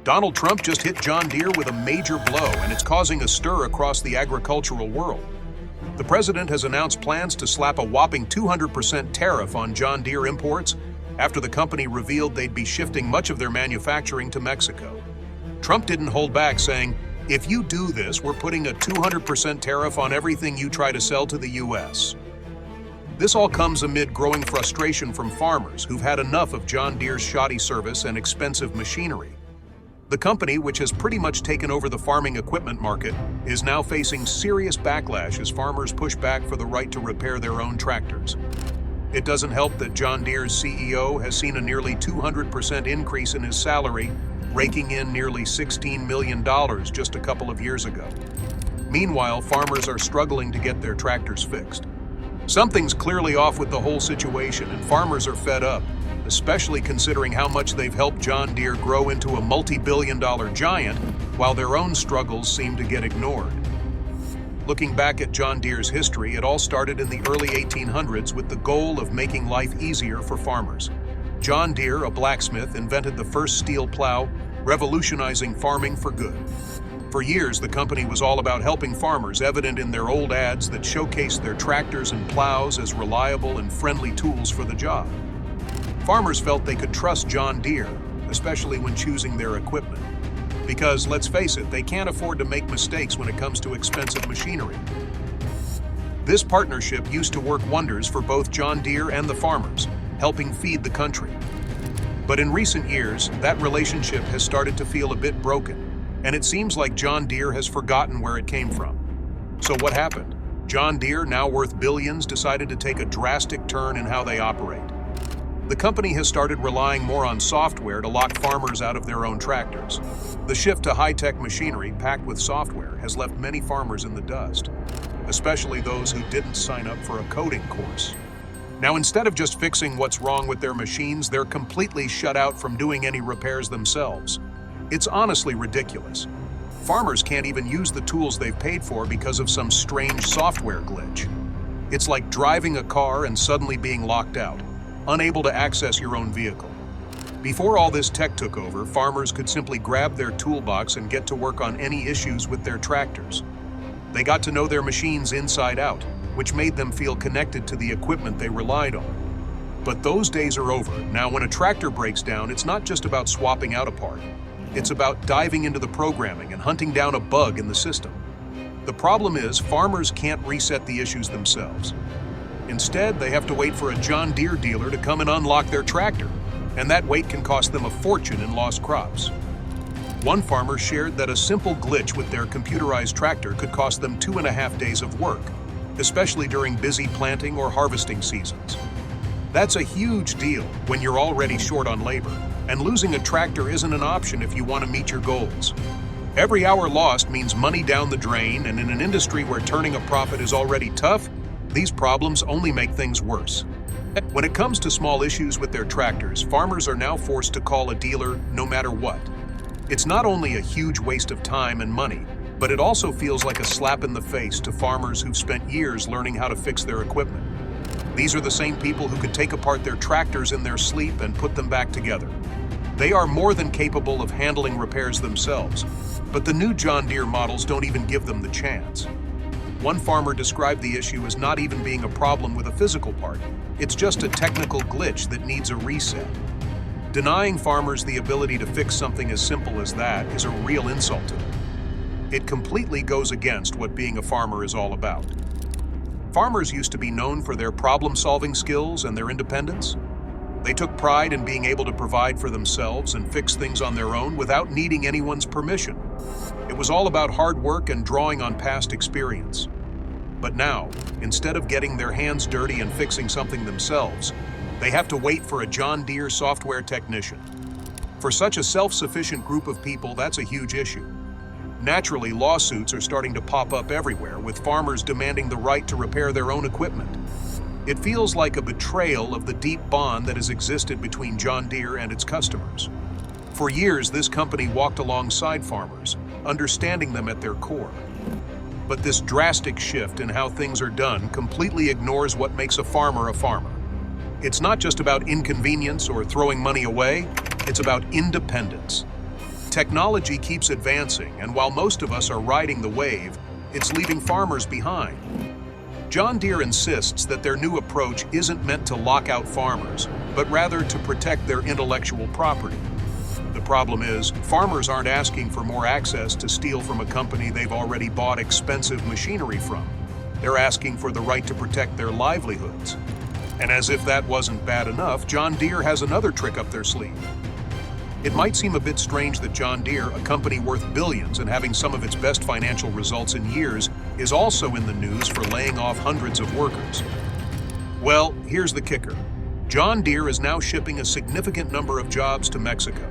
Donald Trump just hit John Deere with a major blow, and it's causing a stir across the agricultural world. The president has announced plans to slap a whopping 200% tariff on John Deere imports after the company revealed they'd be shifting much of their manufacturing to Mexico. Trump didn't hold back, saying, "If you do this, we're putting a 200% tariff on everything you try to sell to the U.S." This all comes amid growing frustration from farmers who've had enough of John Deere's shoddy service and expensive machinery. The company, which has pretty much taken over the farming equipment market, is now facing serious backlash as farmers push back for the right to repair their own tractors. It doesn't help that John Deere's CEO has seen a nearly 200% increase in his salary, raking in nearly $16 million just a couple of years ago. Meanwhile, farmers are struggling to get their tractors fixed. Something's clearly off with the whole situation, and farmers are fed up, especially considering how much they've helped John Deere grow into a multi-billion-dollar giant, while their own struggles seem to get ignored. Looking back at John Deere's history, it all started in the early 1800s with the goal of making life easier for farmers. John Deere, a blacksmith, invented the first steel plow, revolutionizing farming for good. For years, the company was all about helping farmers, evident in their old ads that showcased their tractors and plows as reliable and friendly tools for the job. Farmers felt they could trust John Deere, especially when choosing their equipment. Because, let's face it, they can't afford to make mistakes when it comes to expensive machinery. This partnership used to work wonders for both John Deere and the farmers, helping feed the country. But in recent years, that relationship has started to feel a bit broken, and it seems like John Deere has forgotten where it came from. So what happened? John Deere, now worth billions, decided to take a drastic turn in how they operate. The company has started relying more on software to lock farmers out of their own tractors. The shift to high-tech machinery packed with software has left many farmers in the dust, especially those who didn't sign up for a coding course. Now, instead of just fixing what's wrong with their machines, they're completely shut out from doing any repairs themselves. It's honestly ridiculous. Farmers can't even use the tools they've paid for because of some strange software glitch. It's like driving a car and suddenly being locked out, unable to access your own vehicle. Before all this tech took over, farmers could simply grab their toolbox and get to work on any issues with their tractors. They got to know their machines inside out, which made them feel connected to the equipment they relied on. But those days are over. Now, when a tractor breaks down, it's not just about swapping out a part. It's about diving into the programming and hunting down a bug in the system. The problem is, farmers can't reset the issues themselves. Instead, they have to wait for a John Deere dealer to come and unlock their tractor, and that wait can cost them a fortune in lost crops. One farmer shared that a simple glitch with their computerized tractor could cost them 2.5 days of work, especially during busy planting or harvesting seasons. That's a huge deal when you're already short on labor, and losing a tractor isn't an option if you want to meet your goals. Every hour lost means money down the drain, and in an industry where turning a profit is already tough, these problems only make things worse. When it comes to small issues with their tractors, farmers are now forced to call a dealer no matter what. It's not only a huge waste of time and money, but it also feels like a slap in the face to farmers who've spent years learning how to fix their equipment. These are the same people who could take apart their tractors in their sleep and put them back together. They are more than capable of handling repairs themselves, but the new John Deere models don't even give them the chance. One farmer described the issue as not even being a problem with a physical part. It's just a technical glitch that needs a reset. Denying farmers the ability to fix something as simple as that is a real insult to them. It completely goes against what being a farmer is all about. Farmers used to be known for their problem-solving skills and their independence. They took pride in being able to provide for themselves and fix things on their own without needing anyone's permission. It was all about hard work and drawing on past experience. But now, instead of getting their hands dirty and fixing something themselves, they have to wait for a John Deere software technician. For such a self-sufficient group of people, that's a huge issue. Naturally, lawsuits are starting to pop up everywhere, with farmers demanding the right to repair their own equipment. It feels like a betrayal of the deep bond that has existed between John Deere and its customers. For years, this company walked alongside farmers, understanding them at their core. But this drastic shift in how things are done completely ignores what makes a farmer a farmer. It's not just about inconvenience or throwing money away, it's about independence. Technology keeps advancing, and while most of us are riding the wave, it's leaving farmers behind. John Deere insists that their new approach isn't meant to lock out farmers, but rather to protect their intellectual property. The problem is, farmers aren't asking for more access to steal from a company they've already bought expensive machinery from. They're asking for the right to protect their livelihoods. And as if that wasn't bad enough, John Deere has another trick up their sleeve. It might seem a bit strange that John Deere, a company worth billions and having some of its best financial results in years, is also in the news for laying off hundreds of workers. Well, here's the kicker. John Deere is now shipping a significant number of jobs to Mexico.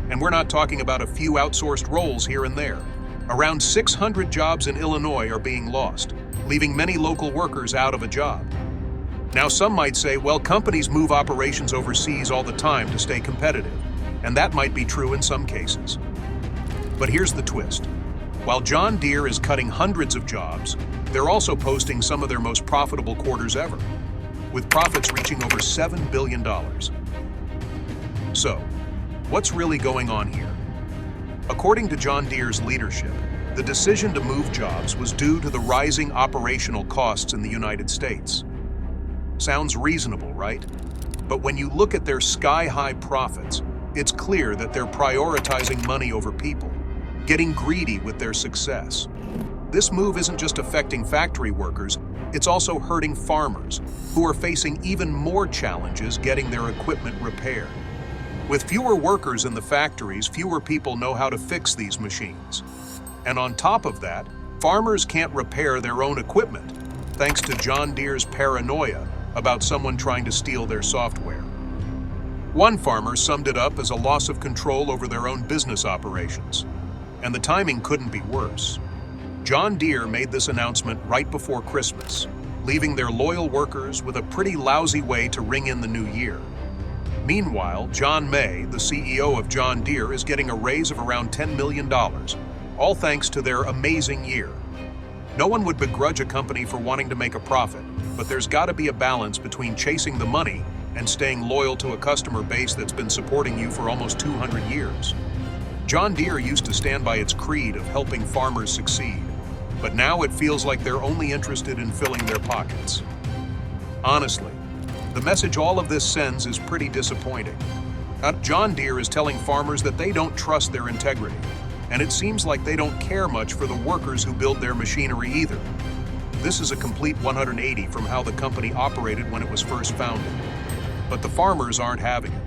And we're not talking about a few outsourced roles here and there. Around 600 jobs in Illinois are being lost, leaving many local workers out of a job. Now, some might say, well, companies move operations overseas all the time to stay competitive. And that might be true in some cases. But here's the twist. While John Deere is cutting hundreds of jobs, they're also posting some of their most profitable quarters ever, with profits reaching over $7 billion. So, what's really going on here? According to John Deere's leadership, the decision to move jobs was due to the rising operational costs in the United States. Sounds reasonable, right? But when you look at their sky-high profits, it's clear that they're prioritizing money over people, getting greedy with their success. This move isn't just affecting factory workers, it's also hurting farmers, who are facing even more challenges getting their equipment repaired. With fewer workers in the factories, fewer people know how to fix these machines. And on top of that, farmers can't repair their own equipment, thanks to John Deere's paranoia about someone trying to steal their software. One farmer summed it up as a loss of control over their own business operations. And the timing couldn't be worse. John Deere made this announcement right before Christmas, leaving their loyal workers with a pretty lousy way to ring in the new year. Meanwhile, John May, the CEO of John Deere, is getting a raise of around $10 million, all thanks to their amazing year. No one would begrudge a company for wanting to make a profit, but there's got to be a balance between chasing the money and staying loyal to a customer base that's been supporting you for almost 200 years. John Deere used to stand by its creed of helping farmers succeed, but now it feels like they're only interested in filling their pockets. Honestly, the message all of this sends is pretty disappointing. John Deere is telling farmers that they don't trust their integrity, and it seems like they don't care much for the workers who build their machinery either. This is a complete 180 from how the company operated when it was first founded. But the farmers aren't having it.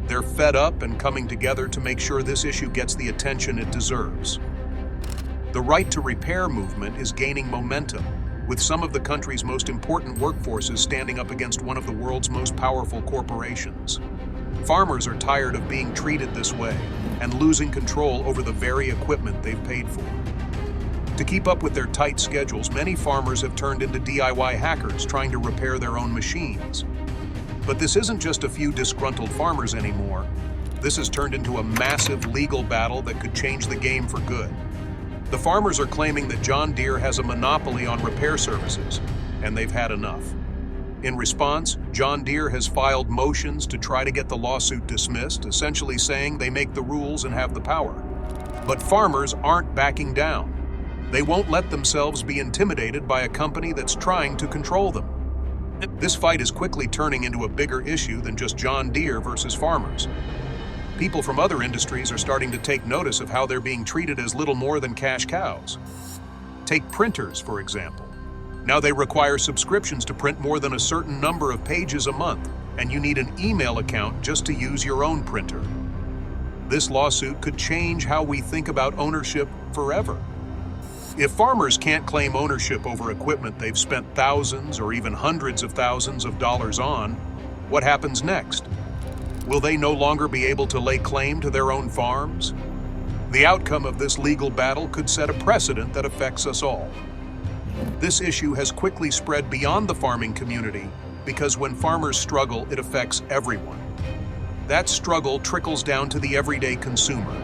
They're fed up and coming together to make sure this issue gets the attention it deserves. The right to repair movement is gaining momentum, with some of the country's most important workforces standing up against one of the world's most powerful corporations. Farmers are tired of being treated this way and losing control over the very equipment they've paid for. To keep up with their tight schedules, many farmers have turned into DIY hackers trying to repair their own machines. But this isn't just a few disgruntled farmers anymore. This has turned into a massive legal battle that could change the game for good. The farmers are claiming that John Deere has a monopoly on repair services, and they've had enough. In response, John Deere has filed motions to try to get the lawsuit dismissed, essentially saying they make the rules and have the power. But farmers aren't backing down. They won't let themselves be intimidated by a company that's trying to control them. This fight is quickly turning into a bigger issue than just John Deere versus farmers. People from other industries are starting to take notice of how they're being treated as little more than cash cows. Take printers, for example. Now they require subscriptions to print more than a certain number of pages a month, and you need an email account just to use your own printer. This lawsuit could change how we think about ownership forever. If farmers can't claim ownership over equipment they've spent thousands or even hundreds of thousands of dollars on, what happens next? Will they no longer be able to lay claim to their own farms? The outcome of this legal battle could set a precedent that affects us all. This issue has quickly spread beyond the farming community because when farmers struggle, it affects everyone. That struggle trickles down to the everyday consumer.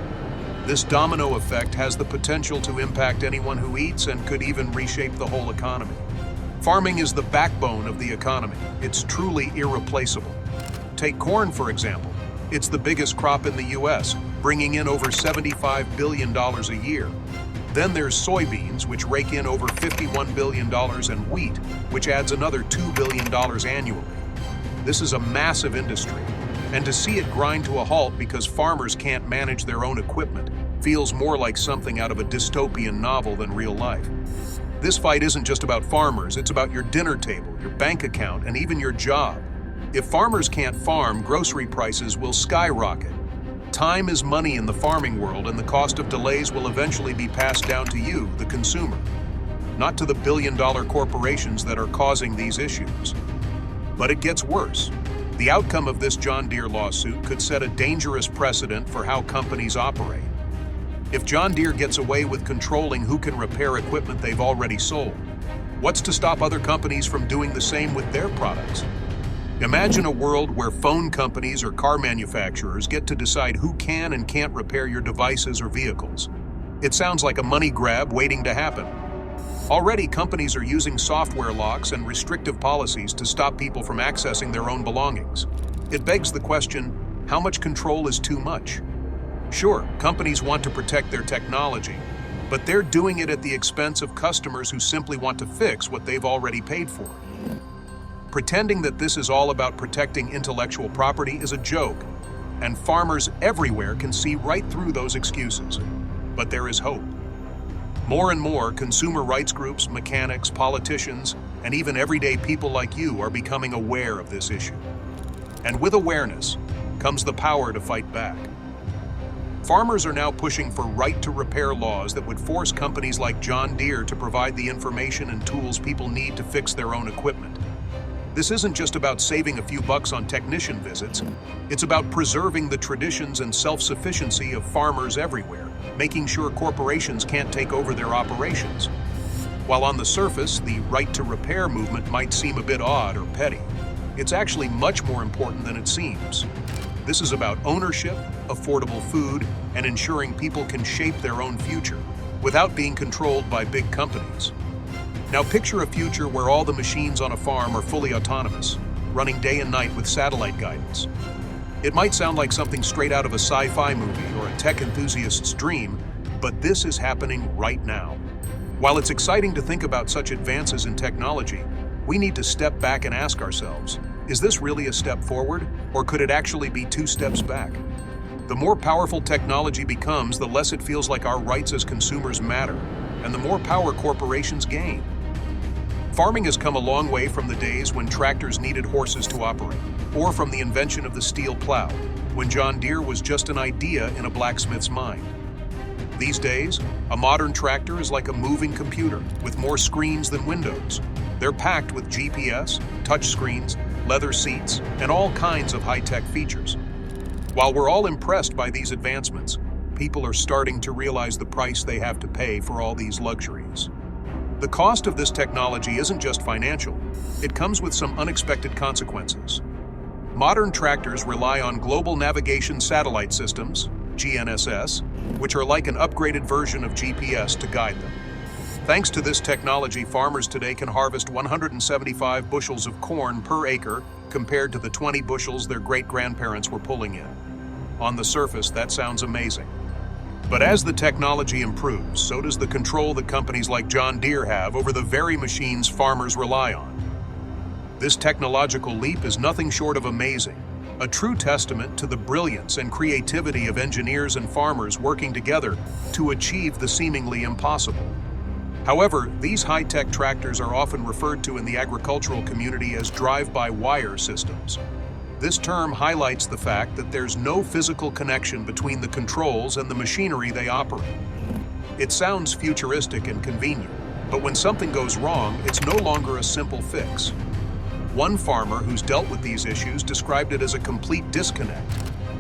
This domino effect has the potential to impact anyone who eats and could even reshape the whole economy. Farming is the backbone of the economy. It's truly irreplaceable. Take corn, for example. It's the biggest crop in the U.S., bringing in over $75 billion a year. Then there's soybeans, which rake in over $51 billion, and wheat, which adds another $2 billion annually. This is a massive industry, and to see it grind to a halt because farmers can't manage their own equipment feels more like something out of a dystopian novel than real life. This fight isn't just about farmers, it's about your dinner table, your bank account, and even your job. If farmers can't farm, grocery prices will skyrocket. Time is money in the farming world, and the cost of delays will eventually be passed down to you, the consumer, not to the billion-dollar corporations that are causing these issues. But it gets worse. The outcome of this John Deere lawsuit could set a dangerous precedent for how companies operate. If John Deere gets away with controlling who can repair equipment they've already sold, what's to stop other companies from doing the same with their products? Imagine a world where phone companies or car manufacturers get to decide who can and can't repair your devices or vehicles. It sounds like a money grab waiting to happen. Already, companies are using software locks and restrictive policies to stop people from accessing their own belongings. It begs the question, how much control is too much? Sure, companies want to protect their technology, but they're doing it at the expense of customers who simply want to fix what they've already paid for. Pretending that this is all about protecting intellectual property is a joke, and farmers everywhere can see right through those excuses. But there is hope. More and more, consumer rights groups, mechanics, politicians, and even everyday people like you are becoming aware of this issue. And with awareness comes the power to fight back. Farmers are now pushing for right-to-repair laws that would force companies like John Deere to provide the information and tools people need to fix their own equipment. This isn't just about saving a few bucks on technician visits. It's about preserving the traditions and self-sufficiency of farmers everywhere, making sure corporations can't take over their operations. While on the surface, the right-to-repair movement might seem a bit odd or petty, it's actually much more important than it seems. This is about ownership, affordable food, and ensuring people can shape their own future without being controlled by big companies. Now picture a future where all the machines on a farm are fully autonomous, running day and night with satellite guidance. It might sound like something straight out of a sci-fi movie or a tech enthusiast's dream, but this is happening right now. While it's exciting to think about such advances in technology, we need to step back and ask ourselves, is this really a step forward, or could it actually be 2 steps back? The more powerful technology becomes, the less it feels like our rights as consumers matter, and the more power corporations gain. Farming has come a long way from the days when tractors needed horses to operate, or from the invention of the steel plow, when John Deere was just an idea in a blacksmith's mind. These days, a modern tractor is like a moving computer with more screens than windows. They're packed with GPS, touchscreens, leather seats, and all kinds of high-tech features. While we're all impressed by these advancements, people are starting to realize the price they have to pay for all these luxuries. The cost of this technology isn't just financial, it comes with some unexpected consequences. Modern tractors rely on global navigation satellite systems, GNSS, which are like an upgraded version of GPS to guide them. Thanks to this technology, farmers today can harvest 175 bushels of corn per acre compared to the 20 bushels their great-grandparents were pulling in. On the surface, that sounds amazing. But as the technology improves, so does the control that companies like John Deere have over the very machines farmers rely on. This technological leap is nothing short of amazing, a true testament to the brilliance and creativity of engineers and farmers working together to achieve the seemingly impossible. However, these high-tech tractors are often referred to in the agricultural community as drive-by-wire systems. This term highlights the fact that there's no physical connection between the controls and the machinery they operate. It sounds futuristic and convenient, but when something goes wrong, it's no longer a simple fix. One farmer who's dealt with these issues described it as a complete disconnect.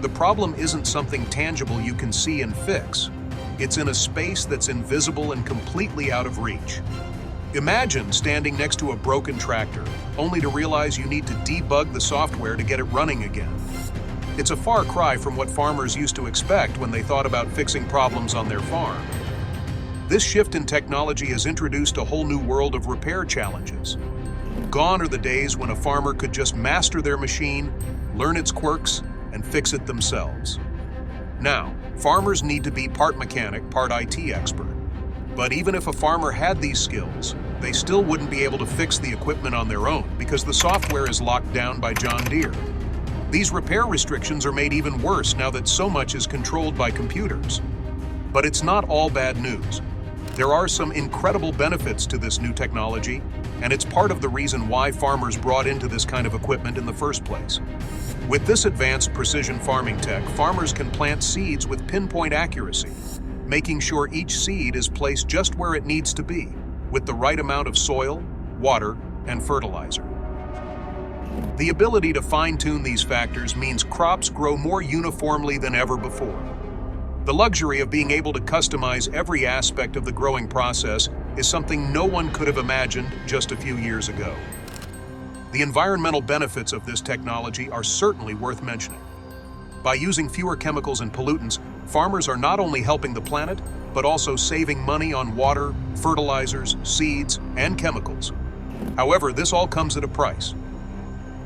The problem isn't something tangible you can see and fix. It's in a space that's invisible and completely out of reach. Imagine standing next to a broken tractor, only to realize you need to debug the software to get it running again. It's a far cry from what farmers used to expect when they thought about fixing problems on their farm. This shift in technology has introduced a whole new world of repair challenges. Gone are the days when a farmer could just master their machine, learn its quirks, and fix it themselves. Now, Farmers need to be part mechanic, part IT expert. But even if a farmer had these skills, they still wouldn't be able to fix the equipment on their own because the software is locked down by John Deere. These repair restrictions are made even worse now that so much is controlled by computers. But it's not all bad news. There are some incredible benefits to this new technology, and it's part of the reason why farmers brought into this kind of equipment in the first place. With this advanced precision farming tech, farmers can plant seeds with pinpoint accuracy, making sure each seed is placed just where it needs to be, with the right amount of soil, water, and fertilizer. The ability to fine-tune these factors means crops grow more uniformly than ever before. The luxury of being able to customize every aspect of the growing process is something no one could have imagined just a few years ago. The environmental benefits of this technology are certainly worth mentioning. By using fewer chemicals and pollutants, farmers are not only helping the planet, but also saving money on water, fertilizers, seeds, and chemicals. However, this all comes at a price.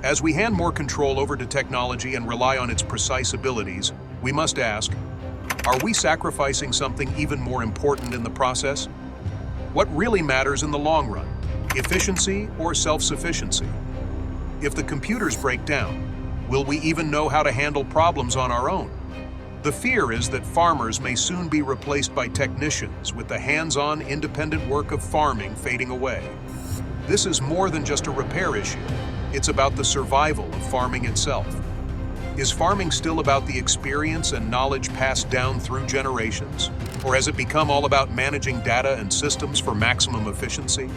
As we hand more control over to technology and rely on its precise abilities, we must ask, are we sacrificing something even more important in the process? What really matters in the long run, efficiency or self-sufficiency? If the computers break down, will we even know how to handle problems on our own? The fear is that farmers may soon be replaced by technicians, with the hands-on, independent work of farming fading away. This is more than just a repair issue. It's about the survival of farming itself. Is farming still about the experience and knowledge passed down through generations? Or has it become all about managing data and systems for maximum efficiency?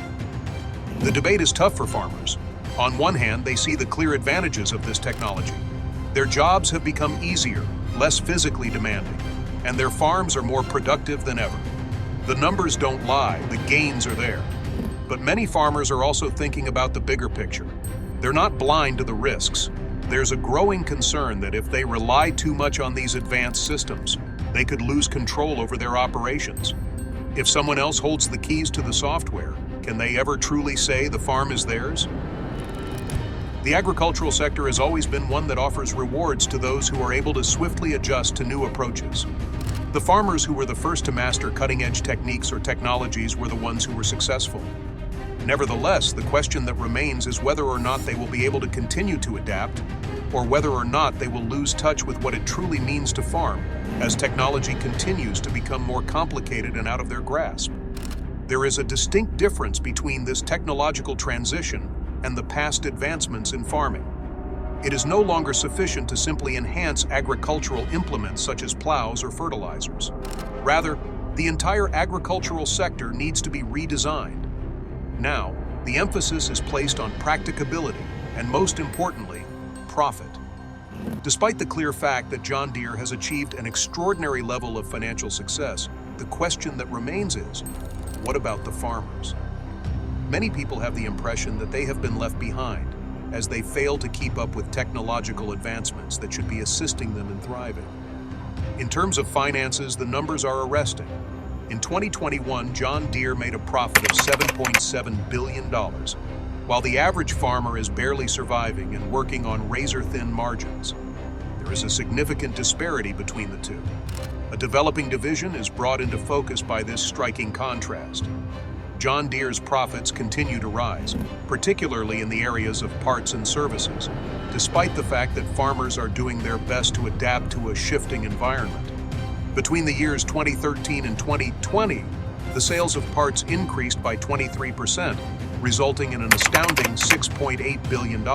The debate is tough for farmers. On one hand, they see the clear advantages of this technology. Their jobs have become easier, less physically demanding, and their farms are more productive than ever. The numbers don't lie, the gains are there. But many farmers are also thinking about the bigger picture. They're not blind to the risks. There's a growing concern that if they rely too much on these advanced systems, they could lose control over their operations. If someone else holds the keys to the software, can they ever truly say the farm is theirs? The agricultural sector has always been one that offers rewards to those who are able to swiftly adjust to new approaches. The farmers who were the first to master cutting-edge techniques or technologies were the ones who were successful. Nevertheless, the question that remains is whether or not they will be able to continue to adapt, or whether or not they will lose touch with what it truly means to farm as technology continues to become more complicated and out of their grasp. There is a distinct difference between this technological transition and the past advancements in farming. It is no longer sufficient to simply enhance agricultural implements such as plows or fertilizers. Rather, the entire agricultural sector needs to be redesigned. Now, the emphasis is placed on practicability and, most importantly, profit. Despite the clear fact that John Deere has achieved an extraordinary level of financial success, the question that remains is, what about the farmers? Many people have the impression that they have been left behind as they fail to keep up with technological advancements that should be assisting them in thriving. In terms of finances, the numbers are arresting. In 2021, John Deere made a profit of $7.7 billion, while the average farmer is barely surviving and working on razor-thin margins. There is a significant disparity between the two. A developing division is brought into focus by this striking contrast. John Deere's profits continue to rise, particularly in the areas of parts and services, despite the fact that farmers are doing their best to adapt to a shifting environment. Between the years 2013 and 2020, the sales of parts increased by 23%, resulting in an astounding $6.8 billion.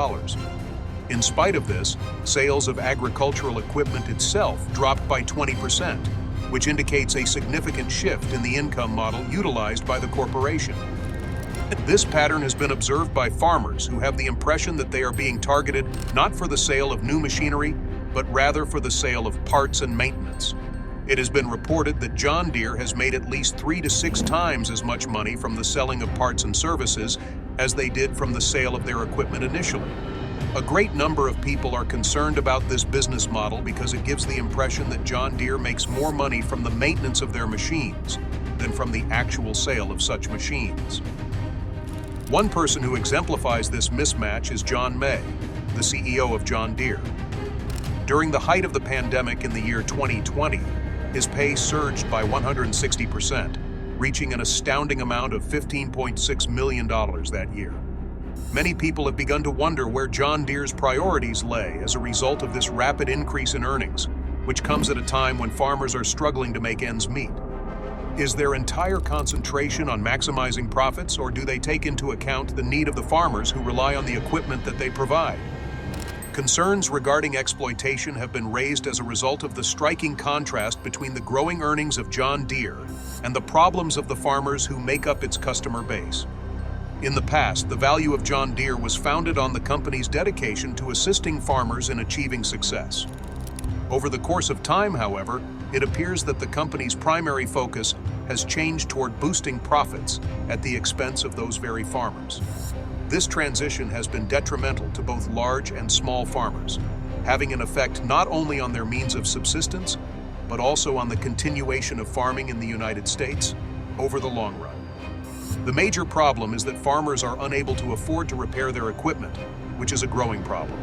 In spite of this, sales of agricultural equipment itself dropped by 20%, which indicates a significant shift in the income model utilized by the corporation. This pattern has been observed by farmers who have the impression that they are being targeted not for the sale of new machinery, but rather for the sale of parts and maintenance. It has been reported that John Deere has made at least 3 to 6 times as much money from the selling of parts and services as they did from the sale of their equipment initially. A great number of people are concerned about this business model because it gives the impression that John Deere makes more money from the maintenance of their machines than from the actual sale of such machines. One person who exemplifies this mismatch is John May, the CEO of John Deere. During the height of the pandemic in the year 2020, His pay surged by 160%, reaching an astounding amount of $15.6 million that year. Many people have begun to wonder where John Deere's priorities lay as a result of this rapid increase in earnings, which comes at a time when farmers are struggling to make ends meet. Is their entire concentration on maximizing profits, or do they take into account the need of the farmers who rely on the equipment that they provide? Concerns regarding exploitation have been raised as a result of the striking contrast between the growing earnings of John Deere and the problems of the farmers who make up its customer base. In the past, the value of John Deere was founded on the company's dedication to assisting farmers in achieving success. Over the course of time, however, it appears that the company's primary focus has changed toward boosting profits at the expense of those very farmers. This transition has been detrimental to both large and small farmers, having an effect not only on their means of subsistence, but also on the continuation of farming in the United States over the long run. The major problem is that farmers are unable to afford to repair their equipment, which is a growing problem.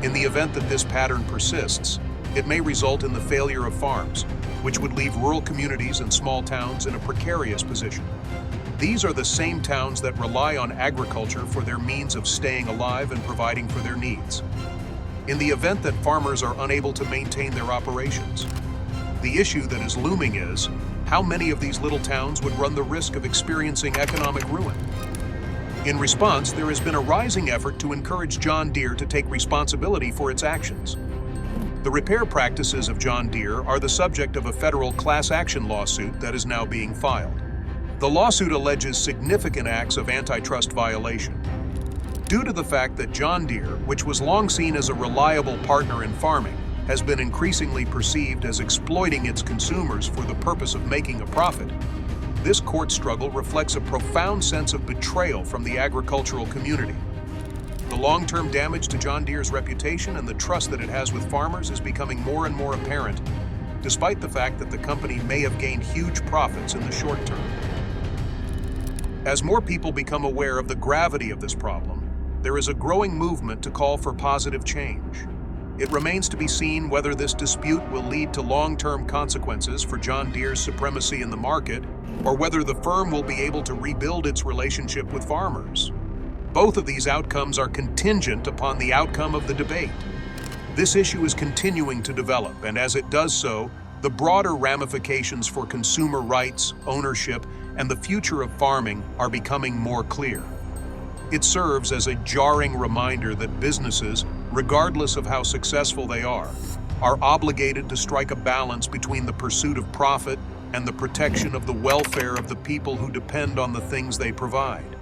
In the event that this pattern persists, it may result in the failure of farms, which would leave rural communities and small towns in a precarious position. These are the same towns that rely on agriculture for their means of staying alive and providing for their needs. In the event that farmers are unable to maintain their operations, the issue that is looming is, how many of these little towns would run the risk of experiencing economic ruin? In response, there has been a rising effort to encourage John Deere to take responsibility for its actions. The repair practices of John Deere are the subject of a federal class action lawsuit that is now being filed. The lawsuit alleges significant acts of antitrust violation. Due to the fact that John Deere, which was long seen as a reliable partner in farming, has been increasingly perceived as exploiting its consumers for the purpose of making a profit, this court struggle reflects a profound sense of betrayal from the agricultural community. The long-term damage to John Deere's reputation and the trust that it has with farmers is becoming more and more apparent, despite the fact that the company may have gained huge profits in the short term. As more people become aware of the gravity of this problem, there is a growing movement to call for positive change. It remains to be seen whether this dispute will lead to long-term consequences for John Deere's supremacy in the market, or whether the firm will be able to rebuild its relationship with farmers. Both of these outcomes are contingent upon the outcome of the debate. This issue is continuing to develop, and as it does so, the broader ramifications for consumer rights, ownership, and the future of farming are becoming more clear. It serves as a jarring reminder that businesses, regardless of how successful they are obligated to strike a balance between the pursuit of profit and the protection of the welfare of the people who depend on the things they provide.